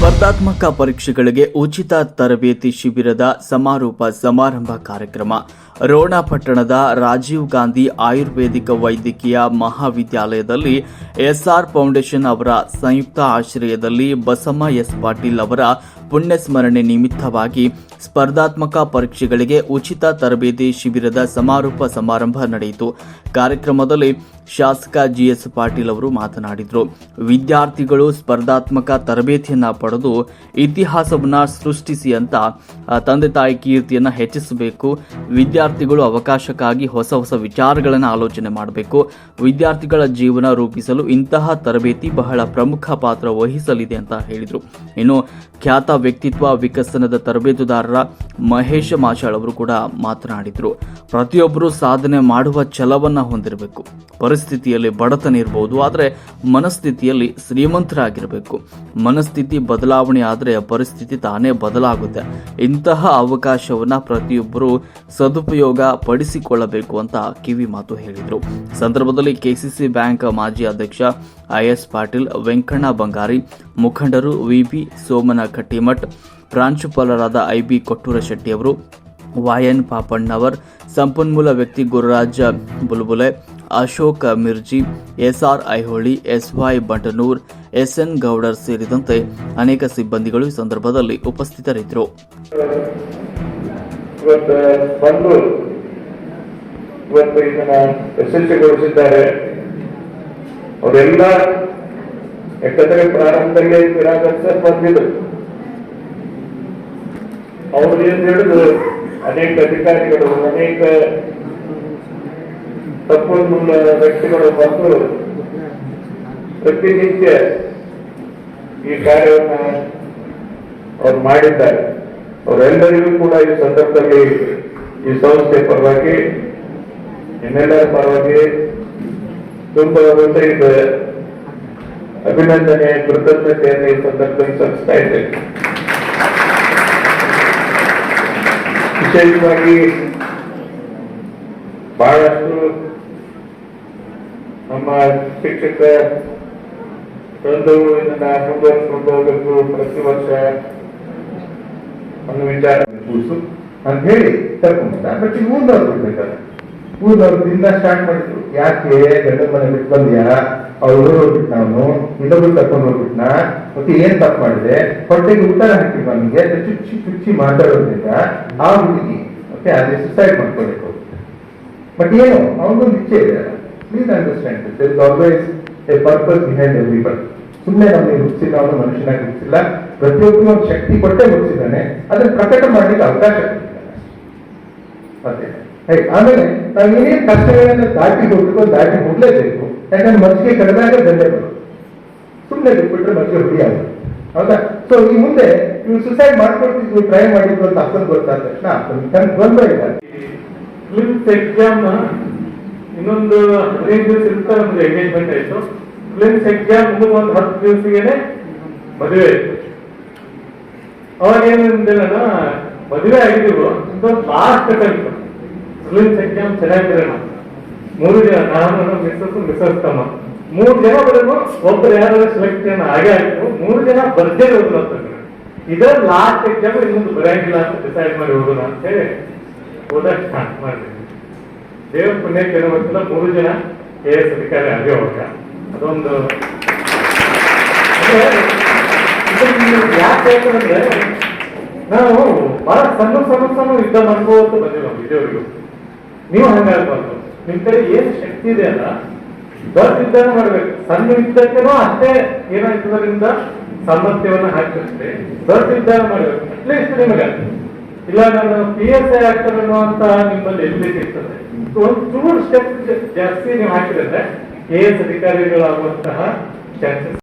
ಸ್ಪರ್ಧಾತ್ಮಕ ಪರೀಕ್ಷೆಗಳಿಗೆ ಉಚಿತ ತರಬೇತಿ ಶಿಬಿರದ ಸಮಾರೋಪ ಸಮಾರಂಭ ಕಾರ್ಯಕ್ರಮ ರೋಣ ಪಟ್ಟಣದ ರಾಜೀವ್ ಗಾಂಧಿ ಆಯುರ್ವೇದಿಕ ವೈದ್ಯಕೀಯ ಮಹಾವಿದ್ಯಾಲಯದಲ್ಲಿ ಎಸ್ಆರ್ ಫೌಂಡೇಶನ್ ಅವರ ಸಂಯುಕ್ತ ಆಶ್ರಯದಲ್ಲಿ ಬಸಮ್ಮ ಎಸ್ ಪಾಟೀಲ್ ಅವರ ಪುಣ್ಯಸ್ಮರಣೆ ನಿಮಿತ್ತವಾಗಿ ಸ್ಪರ್ಧಾತ್ಮಕ ಪರೀಕ್ಷೆಗಳಿಗೆ ಉಚಿತ ತರಬೇತಿ ಶಿಬಿರದ ಸಮಾರೋಪ ಸಮಾರಂಭ ನಡೆಯಿತು. ಕಾರ್ಯಕ್ರಮದಲ್ಲಿ ಶಾಸಕ ಜಿಎಸ್ ಪಾಟೀಲ್ ಅವರು ಮಾತನಾಡಿದರು. ವಿದ್ಯಾರ್ಥಿಗಳು ಸ್ಪರ್ಧಾತ್ಮಕ ತರಬೇತಿಯನ್ನ ಪಡೆದು ಇತಿಹಾಸವನ್ನ ಸೃಷ್ಟಿಸಿ ಅಂತ ತಂದೆ ತಾಯಿ ಕೀರ್ತಿಯನ್ನ ಹೆಚ್ಚಿಸಬೇಕು. ವಿದ್ಯಾರ್ಥಿಗಳು ಅವಕಾಶಕ್ಕಾಗಿ ಹೊಸ ಹೊಸ ವಿಚಾರಗಳನ್ನು ಆಲೋಚನೆ ಮಾಡಬೇಕು. ವಿದ್ಯಾರ್ಥಿಗಳ ಜೀವನ ರೂಪಿಸಲು ಇಂತಹ ತರಬೇತಿ ಬಹಳ ಪ್ರಮುಖ ಪಾತ್ರ ವಹಿಸಲಿದೆ ಅಂತ ಹೇಳಿದರು. ಇನ್ನು ಖ್ಯಾತ ವ್ಯಕ್ತಿತ್ವ ವಿಕಸನದ ತರಬೇತುದಾರರ ಮಹೇಶ ಮಾಷಾಳ್ ಅವರು ಕೂಡ ಮಾತನಾಡಿದರು. ಪ್ರತಿಯೊಬ್ಬರು ಸಾಧನೆ ಮಾಡುವ ಛಲವನ್ನ ಹೊಂದಿರಬೇಕು. ಪರಿಸ್ಥಿತಿಯಲ್ಲಿ ಬಡತನ ಇರಬಹುದು, ಆದರೆ ಮನಸ್ಥಿತಿಯಲ್ಲಿ ಶ್ರೀಮಂತರಾಗಿರಬೇಕು. ಮನಸ್ಥಿತಿ ಬದಲಾವಣೆ ಆದರೆ ಪರಿಸ್ಥಿತಿ ತಾನೇ ಬದಲಾಗುತ್ತೆ. ಇಂತಹ ಅವಕಾಶವನ್ನ ಪ್ರತಿಯೊಬ್ಬರು ಸದುಪಯೋಗ ಪಡಿಸಿಕೊಳ್ಳಬೇಕು ಅಂತ ಕಿವಿ ಮಾತು ಹೇಳಿದರು. ಸಂದರ್ಭದಲ್ಲಿ ಕೆಸಿಸಿ ಬ್ಯಾಂಕ್ ಮಾಜಿ ಅಧ್ಯಕ್ಷ ಐಎಸ್ ಪಾಟೀಲ್, ವೆಂಕಣ್ಣ ಬಂಗಾರಿ, ಮುಖಂಡರು ವಿಬಿ ಸೋಮನ ಕಟ್ಟಿಮಠ್, ಪ್ರಾಂಶುಪಾಲರಾದ ಐಬಿ ಕೊಟ್ಟೂರ ಶೆಟ್ಟಿ ಅವರು, ವಾಯನ್ ಪಾಪಣ್ಣವರ್, ಸಂಪನ್ಮೂಲ ವ್ಯಕ್ತಿ Gururaj Bulbule, Ashok Mirji, SR Aihole, SY Bantanur, SN Gowdar ಸೇರಿದಂತೆ ಅನೇಕ ಸಿಬ್ಬಂದಿಗಳು ಈ ಸಂದರ್ಭದಲ್ಲಿ ಉಪಸ್ಥಿತರಿದ್ದರು. ಅವರೆಲ್ಲ ಯಾಕಂದ್ರೆ ಪ್ರಾರಂಭದಲ್ಲಿ ನಿರಾಕರಿಸ ಬಂದಿದ್ರು. ಅವರು ಏನ್ ಹೇಳಿದ್ರು, ಅನೇಕ ಅಧಿಕಾರಿಗಳು, ಅನೇಕ ಸಂಪನ್ಮೂಲ ವ್ಯಕ್ತಿಗಳು ಬಂದು ಪ್ರತಿನಿತ್ಯ ಈ ಕಾರ್ಯವನ್ನ ಅವ್ರು ಮಾಡಿದ್ದಾರೆ. ಅವರೆಲ್ಲರಿಗೂ ಕೂಡ ಈ ಸಂದರ್ಭದಲ್ಲಿ ಈ ಸಂಸ್ಥೆ ಪರವಾಗಿ, ಇನ್ನೆಲ್ಲರ ಪರವಾಗಿ ತುಂಬ ಹೃದಯದ ಅಭಿನಂದನೆ, ಕೃತಜ್ಞತೆಯನ್ನು ಈ ಸಂದರ್ಭದಲ್ಲಿ ಸಲ್ಲಿಸ್ತಾ ಇದ್ದೇನೆ. ವಿಶೇಷವಾಗಿ ಬಹಳಷ್ಟು ನಮ್ಮ ಶಿಕ್ಷಕ ಬಂಧುಗಳು ಇದನ್ನ ಮುಂದುವರಿಸಿಕೊಂಡು ಹೋಗಬೇಕು, ಪ್ರತಿ ವರ್ಷ ಒಂದು ವಿಚಾರ ಅಂತ ಹೇಳಿ ಕರ್ಕೊಂಡ. ಬಟ್ ಈ ಊರ್ದವ್ರು ಬಿಡ್ಬೇಕಾದ್ರೆ ಊರ್ದವ್ರದಿಂದ ಸ್ಟಾರ್ಟ್ ಮಾಡಿದ್ರು. ಯಾಕೆ ಗಂಡನ ಮನೆ ಬಿಟ್ಟು ಬಂದ್ಯಾ, ಅವ್ರು ಹೋಗ್ಬಿಟ್ಟು ನಾನು ಇನ್ನೊಬ್ರು ಕರ್ಕೊಂಡು ಹೋಗ್ಬಿಟ್ನಾ, ಮತ್ತೆ ಏನ್ ತಪ್ಪು ಮಾಡಿದೆ, ಹೊಟ್ಟೆಗೆ ಊಟ ಹಾಕಿ ನಮ್ಗೆ ಚುಚ್ಚಿ ಚುಚ್ಚಿ ಮಾತಾಡೋದ್ರಿಂದ ಆ ಹುಡುಗಿ ಓಕೆ ಅದೇ ಸುಸೈಡ್ ಮಾಡ್ಕೊಳ್ಬೇಕು. ಬಟ್ ಏನು ಅವನೊಂದು ಇಚ್ಛೆ ಇದೆ. Please understand, there is always a purpose behind everybody. ಸುಮ್ಮನೆ ನಮ್ಗೆ ಹುಟ್ಟಿಸಿಲ್ಲ, ಅವನು ಮನುಷ್ಯನಾಗಿ ಹುಟ್ಟಿಸಿಲ್ಲ, ಪ್ರತಿಯೊಬ್ಬರು ಒಂದು ಶಕ್ತಿ ಕೊಟ್ಟೆ ಹುಟ್ಟಿಸಿದ್ದಾನೆ. ಅದನ್ನ ಪ್ರಕಟ ಮಾಡ್ಲಿಕ್ಕೆ ಅವಕಾಶ ಮತ್ತೆ ಆಮೇಲೆ ನಾವು ಏನೇನು ಕಷ್ಟಗಳನ್ನ ದಾಟಿ ಹೋಗ್ಲೇಬೇಕು. ಯಾಕಂದ್ರೆ ಮಜ್ಜಿಗೆ ಕಡಿದಾಗ ದಂಡೆ ಬರೋದು, ಸುಮ್ಮನೆ ಬಿಟ್ಬಿಟ್ರೆ ಮಜ್ಜಿಗೆ ಹುಡಿಯಾಗ, ಹೌದಾ? ಸೊ ಈ ಮುಂದೆ ಇವ್ರು ಸುಸೈಡ್ ಮಾಡ್ಕೊಳ್ತಿದ್ರು, ಟ್ರೈ ಮಾಡಿದ್ರು ಅಂತ ಅಪ್ಪನ್ ಗೊತ್ತಾದ ತಕ್ಷಣ ಗೊಂದಲ ಇಲ್ಲ. ಫಿಲ್ಮ್ಸ್ ಎಕ್ಸಾಮ್ ಇನ್ನೊಂದು 15 ದಿವಸ ಇರ್ತಾರೆ, ನಮ್ದು ಎಂಗೇಜ್ಮೆಂಟ್ ಆಯ್ತು. ಫಿಲ್ಮ್ಸ್ ಎಕ್ಸಾಮ್ ಮುಗಿದ ಒಂದು 10 ದಿವಸಕ್ಕೆ ಮದುವೆ ಆಯ್ತು. ಅವಾಗ ಏನಂದ್ರೆ ಮದುವೆ ಆಗಿದ್ರು ಲಾಸ್ಟ್ ಕಲಿತು ಫಿಲ್ಮ್ಸ್ ಎಕ್ಸಾಮ್ ಚೆನ್ನಾಗಿರೋಣ. 3 ಜನ, ನಾನು ಮಿಸಸ್ ತಮ್ಮ 3 ಜನ ಬರೋದು, ಒಬ್ಬರು ಯಾರು ಸೆಲೆಕ್ಷನ್ ಆಗೇ ಆಯ್ತು. 3 ಜನ ಬರ್ದೇ ಹೋದ್ರು ಅಂತ. ಇದರ ಲಾಸ್ಟ್ ಎಕ್ಸಾಮ್ ಇನ್ನೊಂದು ಬರೆಯಂಗಿಲ್ಲ ಅಂತ ಡಿಸೈಡ್ ಮಾಡಿ ಹೋಗೋಣ ಅಂತ ಹೇಳಿ ಹೋದಾಗ ಸ್ಟಾರ್ಟ್ ಮಾಡಿದ್ವಿ. ದೇವ್ರ ಪುಣ್ಯಕ್ಕೆ ಏನೋ ಗೊತ್ತಿಲ್ಲ, 3 ಜನ AS ಅಧಿಕಾರಿ ಆಗೇ ಹೋಗ. ಅದೊಂದು ಯಾಕೆ ಯಾಕಂದ್ರೆ ನಾವು ಬಹಳ ಸಣ್ಣ ಯುದ್ಧ ಮಾಡ್ಕೋತ ಬಂದಿಲ್ಲ ಇದೇವರೆಗೂ. ನೀವು ಹಂಗಾಗ್ಬಾರ್ದು. ನಿಮ್ ಕಡೆ ಏನ್ ಶಕ್ತಿ ಇದೆ ಅಲ್ಲ, ದೊಡ್ಡ ಯುದ್ಧನ ಮಾಡ್ಬೇಕು. ಸಣ್ಣ ಯುದ್ಧಕ್ಕೇನೋ ಅಷ್ಟೇ ಏನಾಯ್ತದ್ರಿಂದ ಸಾಮರ್ಥ್ಯವನ್ನ ಹಾಕಿರುತ್ತೆ. ದೊಡ್ಡ ಯುದ್ಧನ ಮಾಡ್ಬೇಕು. ಅಟ್ಲೀಸ್ಟ್ ನಿಮಗೆ ಇಲ್ಲ ನಾನು PSI ಆಗ್ತಾರೆ ಅನ್ನುವಂತ ನಿಮ್ಮಲ್ಲಿ ಎಲ್ಲಿ ಇರ್ತದೆ. ಒಂದು ಚೂರು ಸ್ಟೆಪ್ ಜಾಸ್ತಿ ನೀವು ಹಾಕಿದ್ರೆ AS ಅಧಿಕಾರಿಗಳಾಗುವಂತಹ ಚಾನ್ಸಸ್